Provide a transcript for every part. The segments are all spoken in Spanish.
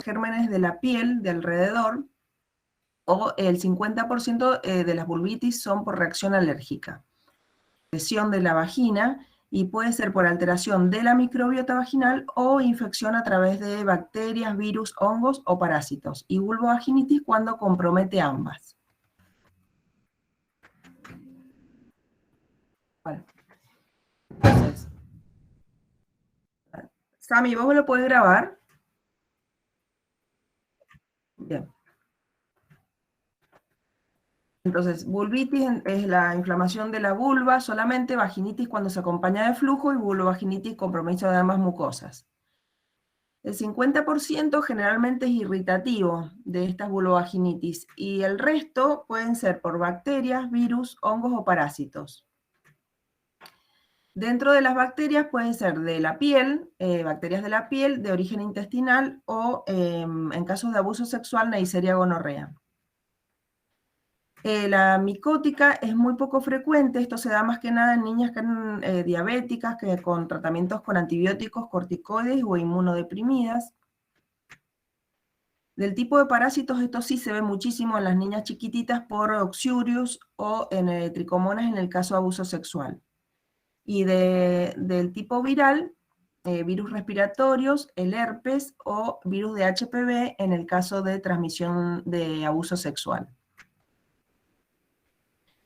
gérmenes de la piel de alrededor, o el 50% de las vulvitis son por reacción alérgica. Lesión de la vagina, y puede ser por alteración de la microbiota vaginal o infección a través de bacterias, virus, hongos o parásitos, y vulvovaginitis cuando compromete ambas. Bueno, entonces, Sami, ¿vos me lo podés grabar? Bien. Entonces, vulvitis es la inflamación de la vulva solamente, vaginitis cuando se acompaña de flujo y vulvovaginitis compromiso de ambas mucosas. El 50% generalmente es irritativo de estas vulvovaginitis y el resto pueden ser por bacterias, virus, hongos o parásitos. Dentro de las bacterias pueden ser de la piel, bacterias de la piel, de origen intestinal o, en casos de abuso sexual, Neisseria gonorrea. La micótica es muy poco frecuente, esto se da más que nada en niñas diabéticas, con tratamientos con antibióticos, corticoides o inmunodeprimidas. Del tipo de parásitos, esto sí se ve muchísimo en las niñas chiquititas por Oxyurius o en tricomonas en el caso de abuso sexual. Y del tipo viral, virus respiratorios, el herpes o virus de HPV en el caso de transmisión de abuso sexual.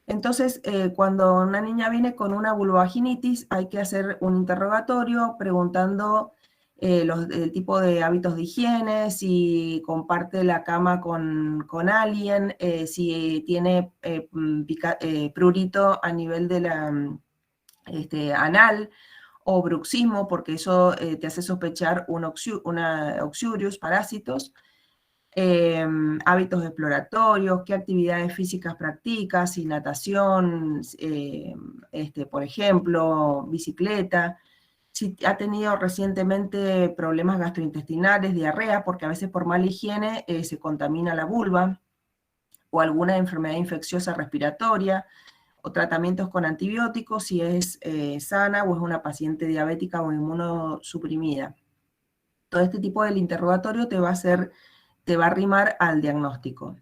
Entonces, cuando una niña viene con una vulvovaginitis, hay que hacer un interrogatorio preguntando el tipo de hábitos de higiene, si comparte la cama con alguien, si tiene prurito a nivel de la anal o bruxismo, porque eso te hace sospechar una Oxyurius, parásitos. Hábitos exploratorios, qué actividades físicas practicas, si natación, por ejemplo, bicicleta, si ha tenido recientemente problemas gastrointestinales, diarrea, porque a veces por mala higiene se contamina la vulva, o alguna enfermedad infecciosa respiratoria, o tratamientos con antibióticos, si es sana o es una paciente diabética o inmunosuprimida. Todo este tipo del interrogatorio te va a arrimar al diagnóstico.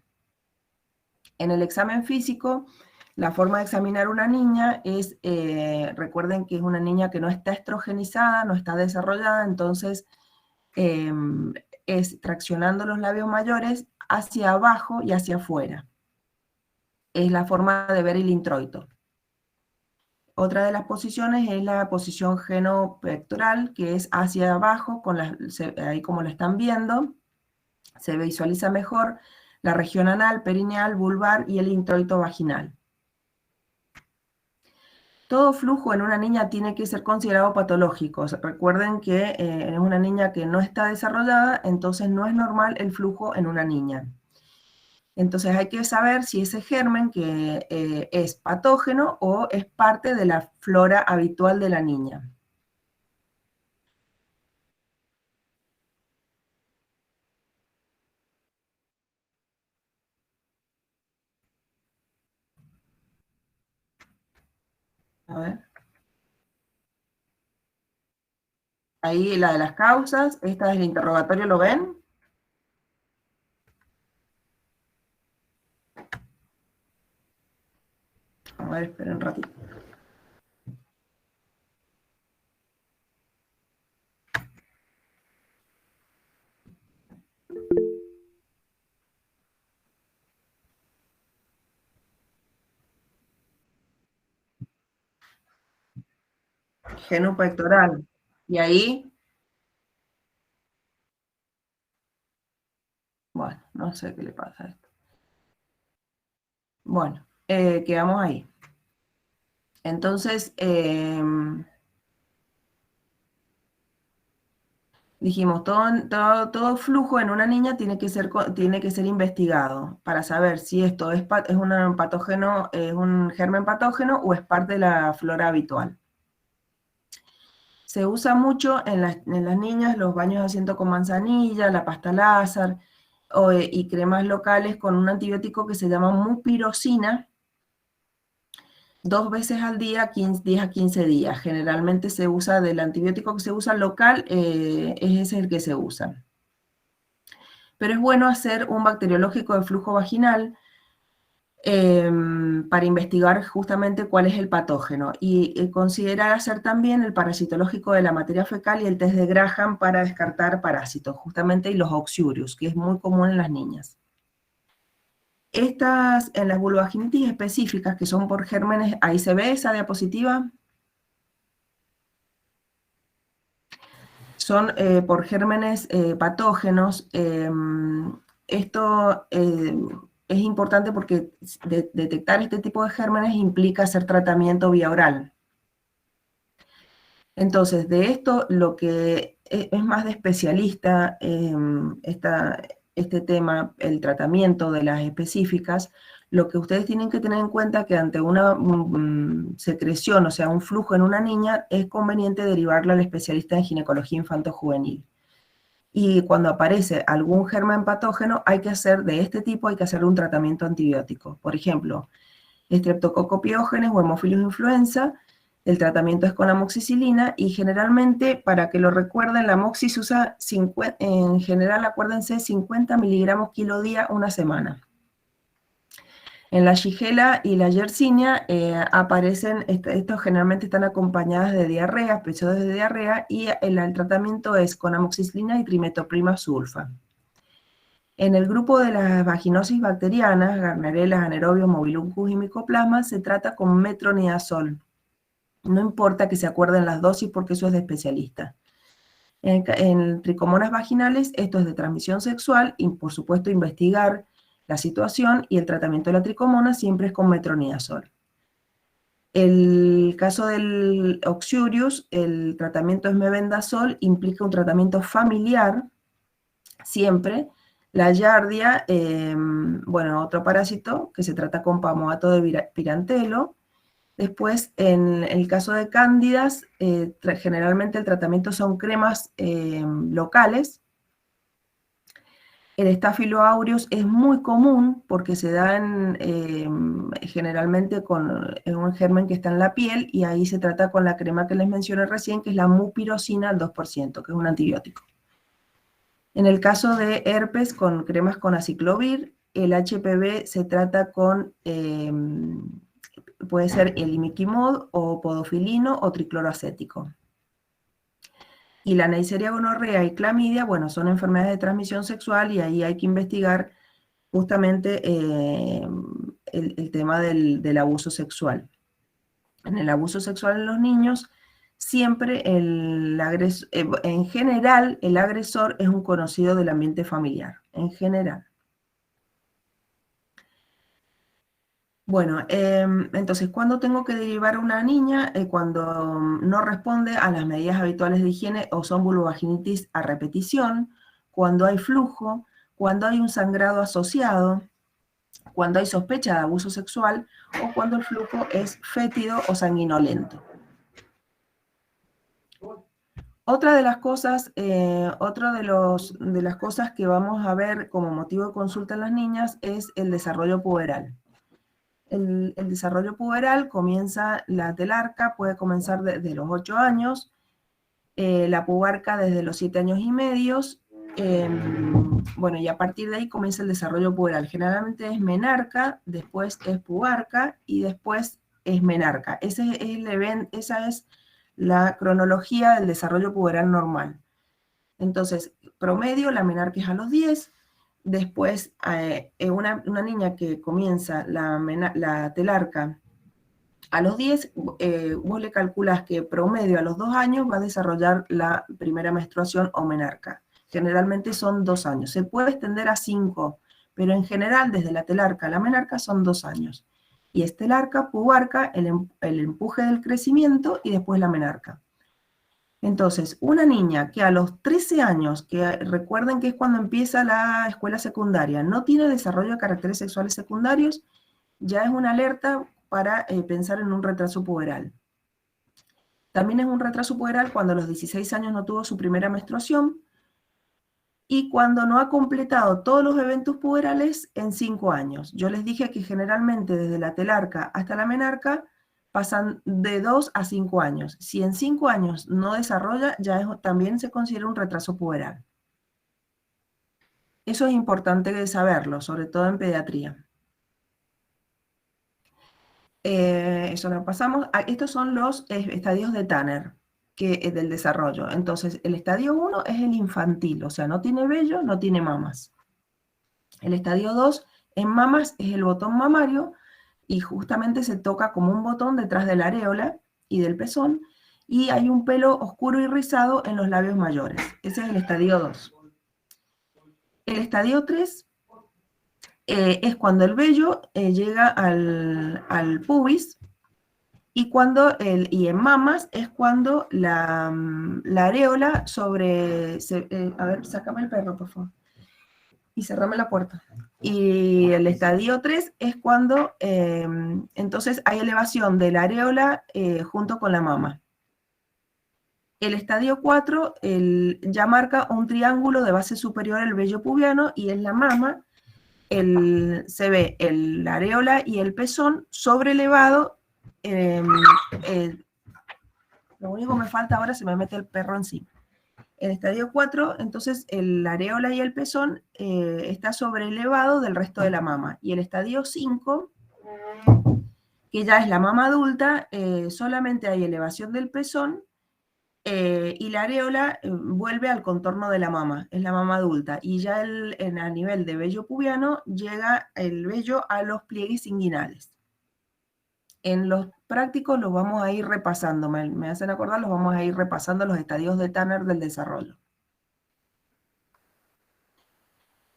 En el examen físico, la forma de examinar una niña es, recuerden que es una niña que no está estrogenizada, no está desarrollada, entonces es traccionando los labios mayores hacia abajo y hacia afuera. Es la forma de ver el introito. Otra de las posiciones es la posición genopectoral, que es hacia abajo, ahí como lo están viendo, se visualiza mejor la región anal, perineal, vulvar y el introito vaginal. Todo flujo en una niña tiene que ser considerado patológico. Recuerden que es una niña que no está desarrollada, entonces no es normal el flujo en una niña. Entonces hay que saber si ese germen que es patógeno o es parte de la flora habitual de la niña. A ver. Ahí la de las causas, esta es el interrogatorio, ¿lo ven? A ver, esperen un ratito. Genopectoral. Y ahí, bueno, no sé qué le pasa a esto. Bueno, quedamos ahí. Entonces, dijimos, todo flujo en una niña tiene que ser investigado para saber si esto es un patógeno, es un germen patógeno o es parte de la flora habitual. Se usa mucho en las niñas los baños de asiento con manzanilla, la pasta Lázar y cremas locales con un antibiótico que se llama mupirocina, 2 veces al día, 10 a 15 días. Generalmente se usa del antibiótico que se usa local, es ese el que se usa. Pero es bueno hacer un bacteriológico de flujo vaginal para investigar justamente cuál es el patógeno y considerar hacer también el parasitológico de la materia fecal y el test de Graham para descartar parásitos, justamente y los oxurius, que es muy común en las niñas. Estas, en las vulvaginitis específicas, que son por gérmenes, ahí se ve esa diapositiva, son por gérmenes patógenos. Esto es importante porque detectar este tipo de gérmenes implica hacer tratamiento vía oral. Entonces, de esto lo que es más de especialista este tema, el tratamiento de las específicas, lo que ustedes tienen que tener en cuenta que ante una secreción, o sea, un flujo en una niña, es conveniente derivarla al especialista en ginecología infanto-juvenil. Y cuando aparece algún germen patógeno, hay que hacer de este tipo, hay que hacer un tratamiento antibiótico. Por ejemplo, Streptococcus pyogenes o Haemophilus influenza, el tratamiento es con amoxicilina y generalmente, para que lo recuerden, la amoxi se usa, en general, acuérdense, 50 miligramos kilo día una semana. En la Shigella y la Yersinia aparecen, estos generalmente están acompañadas de diarrea, episodios de diarrea, y el tratamiento es con amoxicilina y trimetoprima sulfa. En el grupo de las vaginosis bacterianas, Gardnerella, Anaerobios, Mobiluncus y Mycoplasma, se trata con metronidazol. No importa que se acuerden las dosis porque eso es de especialista. En tricomonas vaginales, esto es de transmisión sexual y, por supuesto, investigar la situación y el tratamiento de la tricomona siempre es con metronidazol. El caso del Oxurius, el tratamiento es mebendazol, implica un tratamiento familiar, siempre. La Giardia, bueno, otro parásito que se trata con pamoato de pirantelo. Después, en el caso de cándidas, generalmente el tratamiento son cremas locales. El Staphylo aureus es muy común porque se dan generalmente con un germen que está en la piel y ahí se trata con la crema que les mencioné recién, que es la mupirocina al 2%, que es un antibiótico. En el caso de herpes, con cremas con aciclovir, el HPV se trata con, puede ser el imiquimod o podofilino o tricloroacético. Y la Neisseria, gonorrea y clamidia, bueno, son enfermedades de transmisión sexual y ahí hay que investigar justamente el tema del abuso sexual. En el abuso sexual en los niños, siempre en general el agresor es un conocido del ambiente familiar, en general. Bueno, entonces, ¿cuándo tengo que derivar a una niña? Cuando no responde a las medidas habituales de higiene o son vulvovaginitis a repetición, cuando hay flujo, cuando hay un sangrado asociado, cuando hay sospecha de abuso sexual o cuando el flujo es fétido o sanguinolento. Otra de las cosas, de las cosas que vamos a ver como motivo de consulta en las niñas es el desarrollo puberal. El desarrollo puberal comienza, la telarca puede comenzar desde los 8 años, la pubarca desde los 7 años y medios, bueno, y a partir de ahí comienza el desarrollo puberal. Generalmente es menarca, después es pubarca y después es menarca. Esa es la cronología del desarrollo puberal normal. Entonces, promedio, la menarca es a los 10, después una niña que comienza la telarca a los 10, vos le calculás que promedio a los 2 años va a desarrollar la primera menstruación o menarca. Generalmente son 2 años. Se puede extender a 5, pero en general desde la telarca a la menarca son 2 años. Y es telarca, pubarca, el empuje del crecimiento y después la menarca. Entonces, una niña que a los 13 años, que recuerden que es cuando empieza la escuela secundaria, no tiene desarrollo de caracteres sexuales secundarios, ya es una alerta para pensar en un retraso puberal. También es un retraso puberal cuando a los 16 años no tuvo su primera menstruación y cuando no ha completado todos los eventos puberales en 5 años. Yo les dije que generalmente desde la telarca hasta la menarca pasan de 2 a 5 años. Si en 5 años no desarrolla, también se considera un retraso puberal. Eso es importante saberlo, sobre todo en pediatría. Eso lo pasamos. Estos son los estadios de Tanner, del desarrollo. Entonces, el estadio 1 es el infantil, o sea, no tiene vello, no tiene mamas. El estadio 2 en mamas es el botón mamario, y justamente se toca como un botón detrás de la areola y del pezón, y hay un pelo oscuro y rizado en los labios mayores. Ese es el estadio 2. El estadio 3 es cuando el vello llega al pubis, y en mamas es cuando la areola a ver, sácame el perro, por favor, y cerrame la puerta. Y el estadio 3 es cuando entonces hay elevación de la areola junto con la mama. El estadio 4 ya marca un triángulo de base superior al vello pubiano, y en la mama se ve la areola y el pezón sobrelevado. Lo único que me falta ahora, se me mete el perro encima. El estadio 4, entonces el areola y el pezón está sobrelevado del resto de la mama. Y el estadio 5, que ya es la mama adulta, solamente hay elevación del pezón, y la areola vuelve al contorno de la mama, es la mama adulta. Y ya a nivel de vello pubiano llega el vello a los pliegues inguinales. En los prácticos los vamos a ir repasando, me hacen acordar, los vamos a ir repasando los estadios de Tanner del desarrollo.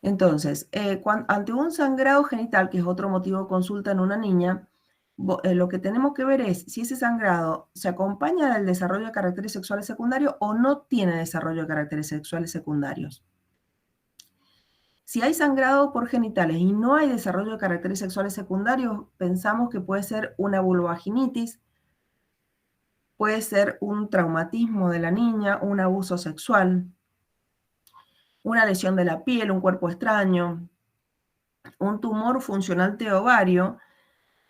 Entonces, ante un sangrado genital, que es otro motivo de consulta en una niña, lo que tenemos que ver es si ese sangrado se acompaña del desarrollo de caracteres sexuales secundarios o no tiene desarrollo de caracteres sexuales secundarios. Si hay sangrado por genitales y no hay desarrollo de caracteres sexuales secundarios, pensamos que puede ser una vulvovaginitis, puede ser un traumatismo de la niña, un abuso sexual, una lesión de la piel, un cuerpo extraño, un tumor funcional de ovario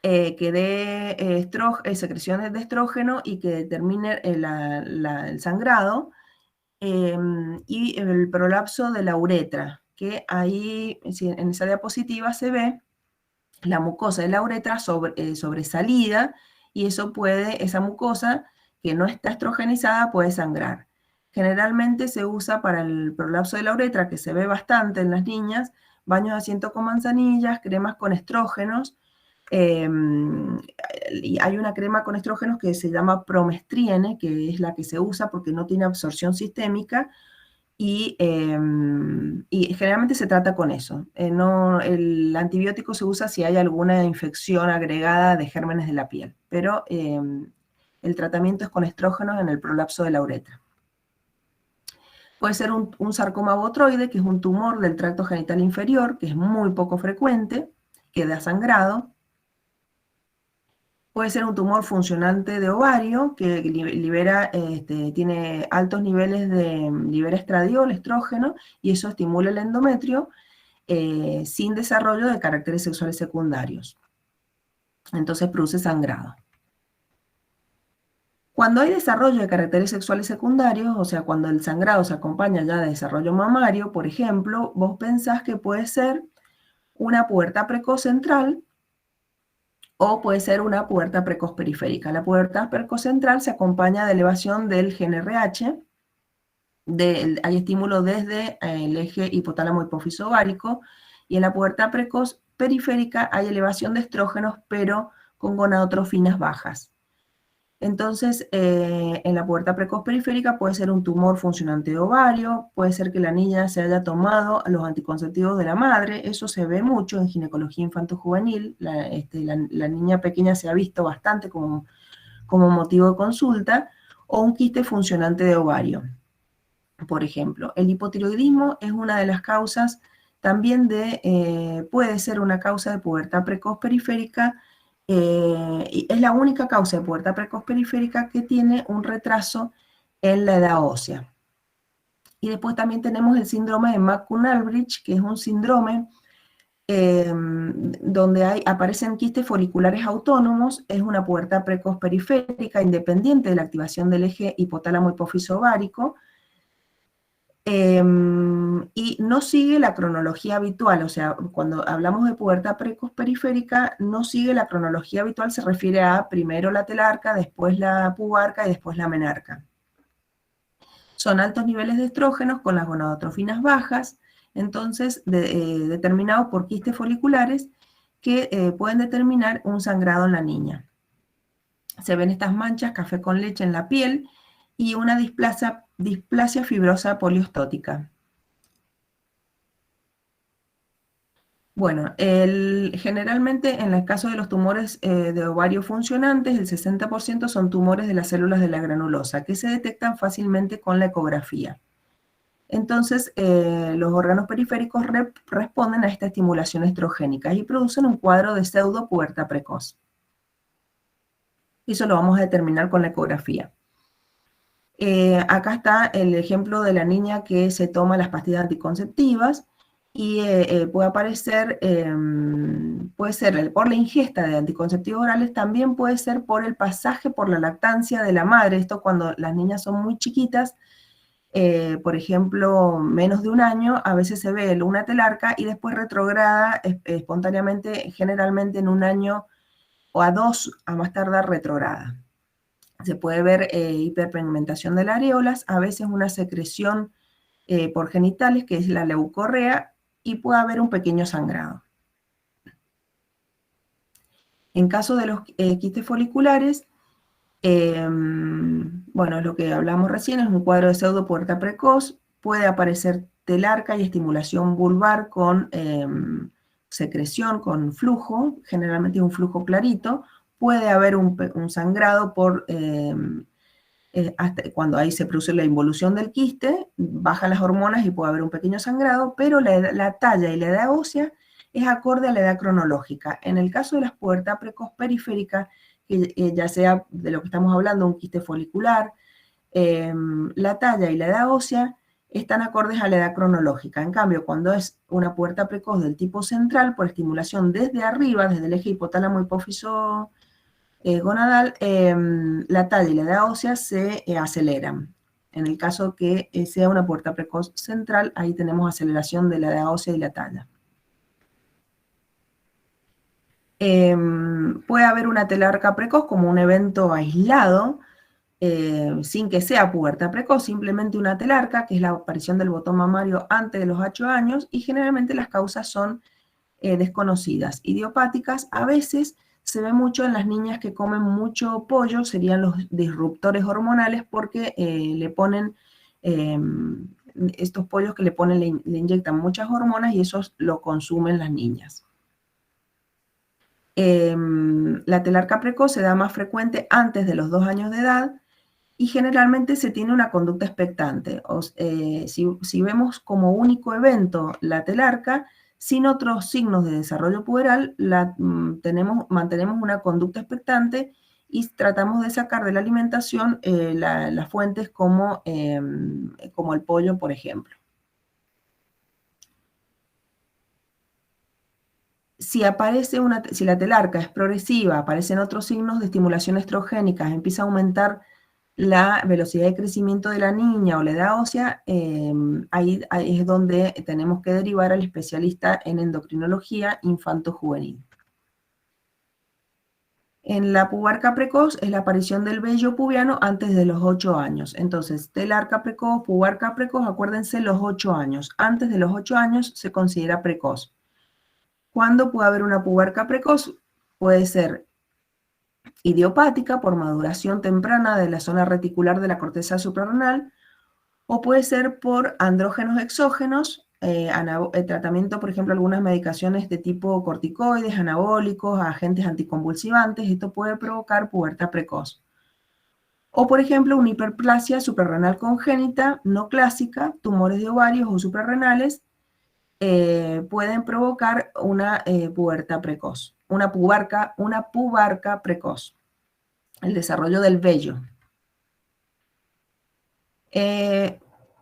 que dé secreciones de estrógeno y que determine el sangrado, y el prolapso de la uretra, que ahí en esa diapositiva se ve la mucosa de la uretra sobresalida, y esa mucosa que no está estrogenizada puede sangrar. Generalmente se usa para el prolapso de la uretra, que se ve bastante en las niñas, baños de asiento con manzanillas, cremas con estrógenos. Y hay una crema con estrógenos que se llama Promestriene, que es la que se usa porque no tiene absorción sistémica, y generalmente se trata con eso. El antibiótico se usa si hay alguna infección agregada de gérmenes de la piel, pero el tratamiento es con estrógenos en el prolapso de la uretra. Puede ser un sarcoma botroide, que es un tumor del tracto genital inferior, que es muy poco frecuente, que da sangrado. Puede ser un tumor funcionante de ovario, que tiene altos niveles libera estradiol, estrógeno, y eso estimula el endometrio sin desarrollo de caracteres sexuales secundarios. Entonces produce sangrado. Cuando hay desarrollo de caracteres sexuales secundarios, o sea, cuando el sangrado se acompaña ya de desarrollo mamario, por ejemplo, vos pensás que puede ser una pubertad precoz central, o puede ser una pubertad precoz periférica. La pubertad precoz central se acompaña de elevación del gen RH, hay estímulo desde el eje hipotálamo hipófiso ovárico, y en la pubertad precoz periférica hay elevación de estrógenos, pero con gonadotrofinas bajas. Entonces, en la pubertad precoz periférica puede ser un tumor funcionante de ovario, puede ser que la niña se haya tomado los anticonceptivos de la madre, eso se ve mucho en ginecología infantojuvenil, la niña pequeña se ha visto bastante como motivo de consulta, o un quiste funcionante de ovario. Por ejemplo, el hipotiroidismo es una de las causas también puede ser una causa de pubertad precoz periférica, y es la única causa de pubertad precoz periférica que tiene un retraso en la edad ósea. Y después también tenemos el síndrome de McCune-Albright, que es un síndrome donde aparecen quistes foliculares autónomos, es una pubertad precoz periférica independiente de la activación del eje hipotálamo hipófiso ovárico. Y no sigue la cronología habitual, o sea, cuando hablamos de pubertad precoz periférica, no sigue la cronología habitual, se refiere a primero la telarca, después la pubarca y después la menarca. Son altos niveles de estrógenos con las gonadotrofinas bajas, entonces determinados por quistes foliculares que pueden determinar un sangrado en la niña. Se ven estas manchas café con leche en la piel y una displasia fibrosa poliostótica. Bueno, generalmente en el caso de los tumores de ovario funcionantes, el 60% son tumores de las células de la granulosa, que se detectan fácilmente con la ecografía. Entonces, los órganos periféricos responden a esta estimulación estrogénica y producen un cuadro de pseudopubertad precoz. Eso lo vamos a determinar con la ecografía. Acá está el ejemplo de la niña que se toma las pastillas anticonceptivas y puede aparecer, puede ser por la ingesta de anticonceptivos orales, también puede ser por el pasaje por la lactancia de la madre. Esto cuando las niñas son muy chiquitas, por ejemplo, menos de un año, a veces se ve una telarca y después retrograda espontáneamente, generalmente en un año o a 2, a más tardar retrograda. Se puede ver hiperpigmentación de las areolas, a veces una secreción por genitales, que es la leucorrea, y puede haber un pequeño sangrado. En caso de los quistes foliculares, bueno, lo que hablamos recién es un cuadro de pseudopubertad precoz, puede aparecer telarca y estimulación vulvar con secreción, con flujo, generalmente un flujo clarito, puede haber un sangrado por, hasta cuando ahí se produce la involución del quiste, bajan las hormonas y puede haber un pequeño sangrado, pero la talla y la edad ósea es acorde a la edad cronológica. En el caso de la pubertad precoz periférica, que ya sea de lo que estamos hablando, un quiste folicular, la talla y la edad ósea están acordes a la edad cronológica. En cambio, cuando es una pubertad precoz del tipo central, por estimulación desde arriba, desde el eje hipotálamo hipófiso gonadal, la talla y la edad ósea se aceleran. En el caso que sea una pubertad precoz central, ahí tenemos aceleración de la edad ósea y la talla. Puede haber una telarca precoz como un evento aislado, sin que sea pubertad precoz, simplemente una telarca, que es la aparición del botón mamario antes de los 8 años, y generalmente las causas son desconocidas. Idiopáticas, a veces se ve mucho en las niñas que comen mucho pollo, serían los disruptores hormonales, porque le ponen estos pollos que le inyectan muchas hormonas y eso lo consumen las niñas. La telarca precoz se da más frecuente antes de los 2 años de edad y generalmente se tiene una conducta expectante. Si vemos como único evento la telarca, sin otros signos de desarrollo puberal, mantenemos una conducta expectante y tratamos de sacar de la alimentación las fuentes como el pollo, por ejemplo. Si la telarca es progresiva, aparecen otros signos de estimulación estrogénica, empieza a aumentar la velocidad de crecimiento de la niña o la edad ósea, ahí es donde tenemos que derivar al especialista en endocrinología infanto-juvenil. En la pubarca precoz es la aparición del vello pubiano antes de los 8 años. Entonces, telarca precoz, pubarca precoz, acuérdense los 8 años. Antes de los 8 años se considera precoz. ¿Cuándo puede haber una pubarca precoz? Puede ser idiopática por maduración temprana de la zona reticular de la corteza suprarrenal, o puede ser por andrógenos exógenos, tratamiento, por ejemplo, algunas medicaciones de tipo corticoides, anabólicos, agentes anticonvulsivantes, esto puede provocar pubertad precoz. O, por ejemplo, una hiperplasia suprarrenal congénita no clásica, tumores de ovarios o suprarrenales, pueden provocar una pubertad precoz, una pubarca precoz, el desarrollo del vello.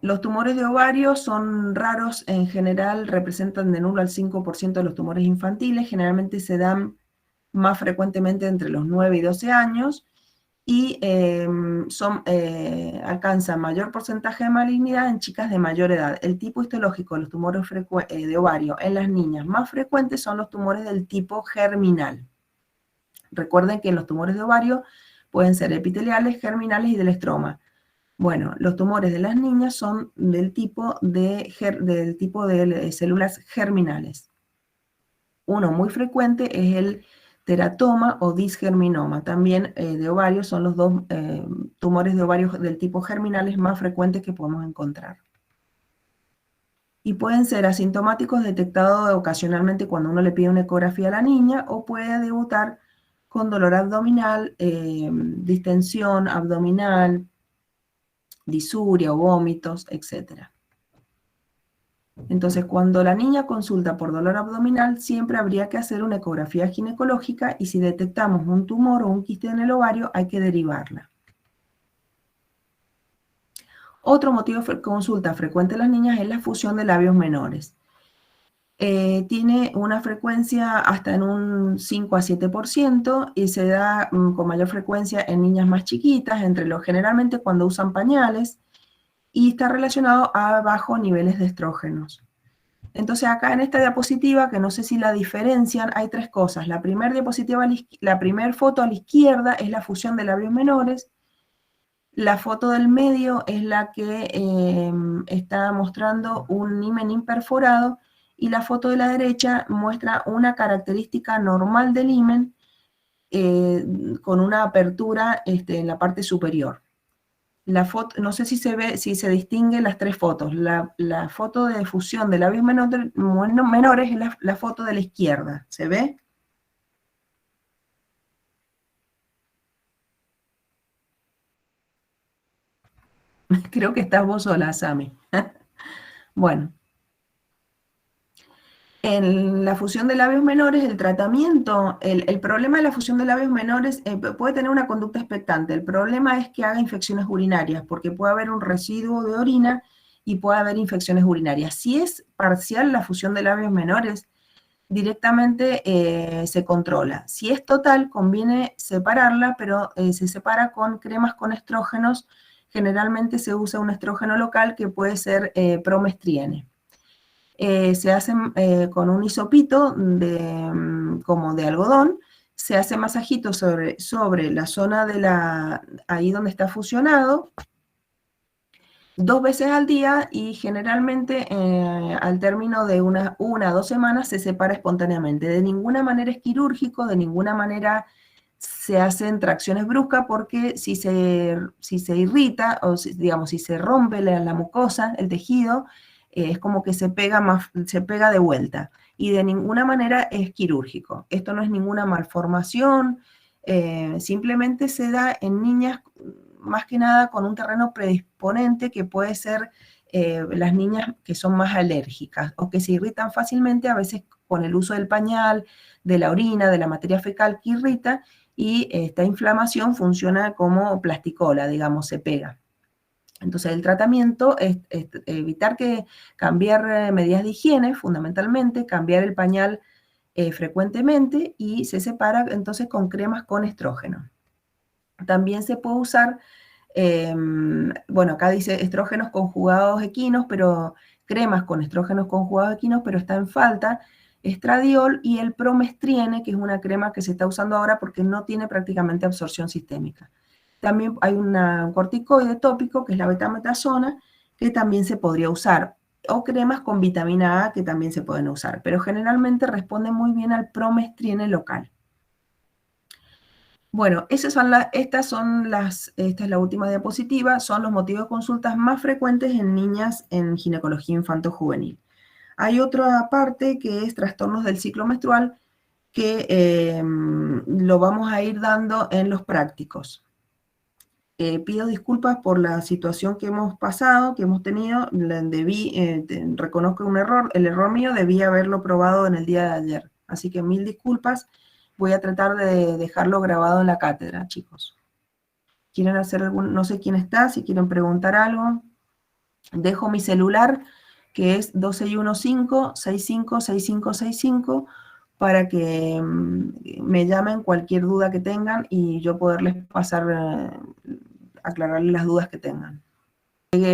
Los tumores de ovario son raros, en general representan del 1 al 5% de los tumores infantiles, generalmente se dan más frecuentemente entre los 9 y 12 años, y alcanzan mayor porcentaje de malignidad en chicas de mayor edad. El tipo histológico de los tumores de ovario en las niñas más frecuentes son los tumores del tipo germinal. Recuerden que los tumores de ovario pueden ser epiteliales, germinales y del estroma. Bueno, los tumores de las niñas son del tipo de células germinales. Uno muy frecuente es el teratoma o disgerminoma. También de ovario son los dos tumores de ovario del tipo germinales más frecuentes que podemos encontrar. Y pueden ser asintomáticos detectados ocasionalmente cuando uno le pide una ecografía a la niña, o puede debutar con dolor abdominal, distensión abdominal, disuria o vómitos, etc. Entonces, cuando la niña consulta por dolor abdominal, siempre habría que hacer una ecografía ginecológica, y si detectamos un tumor o un quiste en el ovario, hay que derivarla. Otro motivo de consulta frecuente en las niñas es la fusión de labios menores. Tiene una frecuencia hasta en un 5 a 7% y se da con mayor frecuencia en niñas más chiquitas, generalmente cuando usan pañales, y está relacionado a bajos niveles de estrógenos. Entonces acá en esta diapositiva, que no sé si la diferencian, hay tres cosas. La primera foto a la izquierda es la fusión de labios menores. La foto del medio es la que está mostrando un himen imperforado, y la foto de la derecha muestra una característica normal del himen con una apertura en la parte superior. La foto, no sé si se ve, si se distinguen las tres fotos. La foto de fusión de labios menores es la foto de la izquierda. ¿Se ve? Creo que estás vos sola, Sami. Bueno, en la fusión de labios menores, el tratamiento, el problema de la fusión de labios menores puede tener una conducta expectante. El problema es que haga infecciones urinarias, porque puede haber un residuo de orina y puede haber infecciones urinarias. Si es parcial la fusión de labios menores, directamente se controla. Si es total, conviene separarla, pero se separa con cremas con estrógenos. Generalmente se usa un estrógeno local que puede ser promestriene. Se hacen con un hisopito como de algodón, se hace masajito sobre la zona ahí donde está fusionado, 2 veces al día, y generalmente al término de una o 2 semanas se separa espontáneamente. De ninguna manera es quirúrgico, de ninguna manera se hacen tracciones bruscas, porque si se irrita, o digamos, si se rompe la mucosa, el tejido, es como que se pega de vuelta, y de ninguna manera es quirúrgico. Esto no es ninguna malformación, simplemente se da en niñas más que nada con un terreno predisponente, que puede ser las niñas que son más alérgicas o que se irritan fácilmente, a veces con el uso del pañal, de la orina, de la materia fecal que irrita, y esta inflamación funciona como plasticola, digamos, se pega. Entonces el tratamiento es cambiar medidas de higiene, fundamentalmente, cambiar el pañal frecuentemente, y se separa entonces con cremas con estrógeno. También se puede usar, bueno, acá dice estrógenos conjugados equinos, pero cremas con estrógenos conjugados equinos, pero está en falta estradiol y el promestriene, que es una crema que se está usando ahora porque no tiene prácticamente absorción sistémica. También hay un corticoide tópico, que es la betametasona, que también se podría usar, o cremas con vitamina A que también se pueden usar, pero generalmente responde muy bien al promestriene local. Bueno, esta es la última diapositiva, son los motivos de consultas más frecuentes en niñas en ginecología infanto-juvenil. Hay otra parte que es trastornos del ciclo menstrual, que lo vamos a ir dando en los prácticos. Pido disculpas por la situación que hemos pasado, que hemos tenido. Reconozco un error, el error mío, debí haberlo probado en el día de ayer. Así que 1000 disculpas. Voy a tratar de dejarlo grabado en la cátedra, chicos. ¿Quieren hacer no sé quién está, si quieren preguntar algo? Dejo mi celular, que es 2615-656565, para que me llamen cualquier duda que tengan y yo poderles pasar, aclararles las dudas que tengan.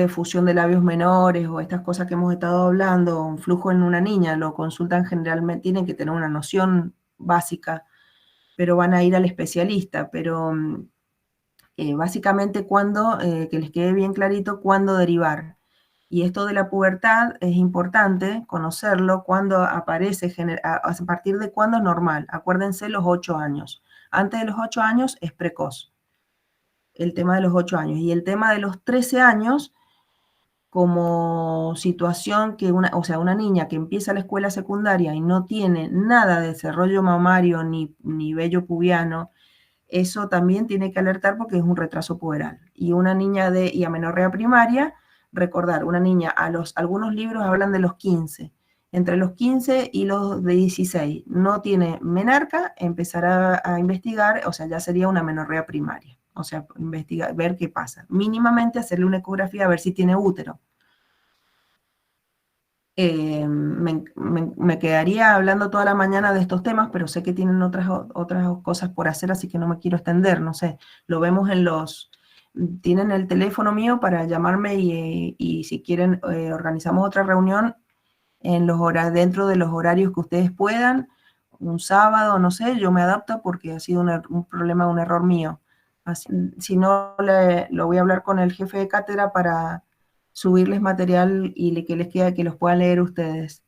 Fusión de labios menores o estas cosas que hemos estado hablando, un flujo en una niña, lo consultan generalmente, tienen que tener una noción básica, pero van a ir al especialista, pero básicamente que les quede bien clarito cuándo derivar. Y esto de la pubertad es importante conocerlo, cuándo aparece, a partir de cuándo es normal. Acuérdense los 8 años. Antes de los 8 años es precoz, el tema de los 8 años. Y el tema de los 13 años, como situación que una niña que empieza la escuela secundaria y no tiene nada de desarrollo mamario ni vello pubiano, eso también tiene que alertar porque es un retraso puberal. Y una niña y amenorrea primaria, recordar, una niña algunos libros hablan de los 15, entre los 15 y los de 16, no tiene menarca, empezará a investigar, o sea, ya sería una amenorrea primaria. O sea, investigar, ver qué pasa. Mínimamente hacerle una ecografía a ver si tiene útero. Me quedaría hablando toda la mañana de estos temas, pero sé que tienen otras cosas por hacer, así que no me quiero extender, no sé, lo vemos tienen el teléfono mío para llamarme y si quieren organizamos otra reunión dentro de los horarios que ustedes puedan, un sábado, no sé, yo me adapto porque ha sido un problema, un error mío. Así, si no, lo voy a hablar con el jefe de cátedra para subirles material y que les quede que los puedan leer ustedes.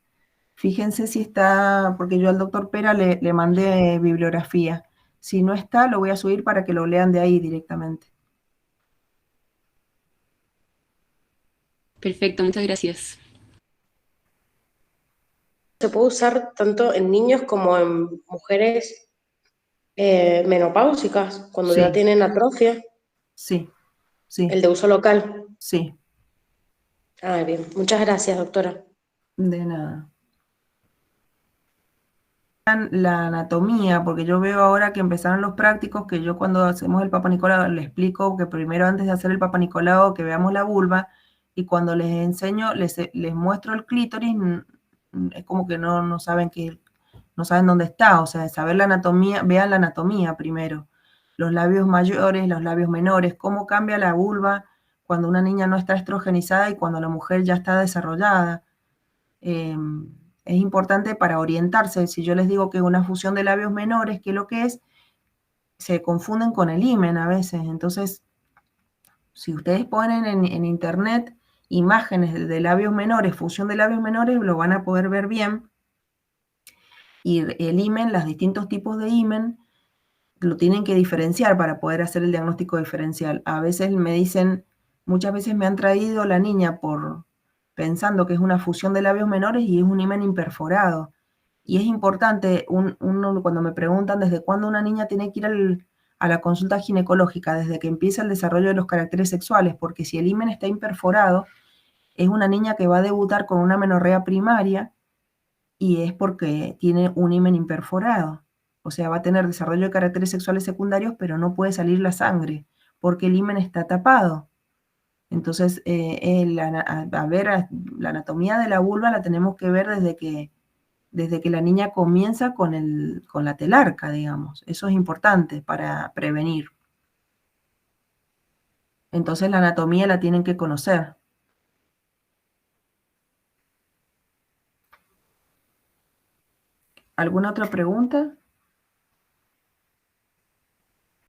Fíjense si está, porque yo al doctor Pera le mandé bibliografía. Si no está, lo voy a subir para que lo lean de ahí directamente. Perfecto, muchas gracias. Se puede usar tanto en niños como en mujeres menopáusicas, cuando ya Sí, tienen atrofia, sí, sí, el de uso local. sí, Ah, bien. Muchas gracias, doctora. de nada. La anatomía, porque yo veo ahora que empezaron los prácticos, que yo cuando hacemos el Papa Nicolau les explico que primero antes de hacer el Papa Nicolau que veamos la vulva y cuando les enseño, les muestro el clítoris, es como que no saben no saben dónde está, o sea, saber la anatomía, vean la anatomía primero, los labios mayores, los labios menores, cómo cambia la vulva cuando una niña no está estrogenizada y cuando la mujer ya está desarrollada. Es importante para orientarse. Si yo les digo que una fusión de labios menores, ¿qué es lo que es? Se confunden con el himen a veces. Entonces, si ustedes ponen en internet imágenes de labios menores, fusión de labios menores, lo van a poder ver bien. Y el himen, los distintos tipos de himen, lo tienen que diferenciar para poder hacer el diagnóstico diferencial. A veces me dicen, muchas veces me han traído la niña pensando que es una fusión de labios menores y es un himen imperforado. Y es importante, cuando me preguntan desde cuándo una niña tiene que ir a la consulta ginecológica, desde que empieza el desarrollo de los caracteres sexuales, porque si el himen está imperforado, es una niña que va a debutar con una menorrea primaria y es porque tiene un himen imperforado. O sea, va a tener desarrollo de caracteres sexuales secundarios, pero no puede salir la sangre, porque el himen está tapado. Entonces, la anatomía de la vulva la tenemos que ver desde que la niña comienza con la telarca, digamos. Eso es importante para prevenir. Entonces, la anatomía la tienen que conocer. ¿Alguna otra pregunta?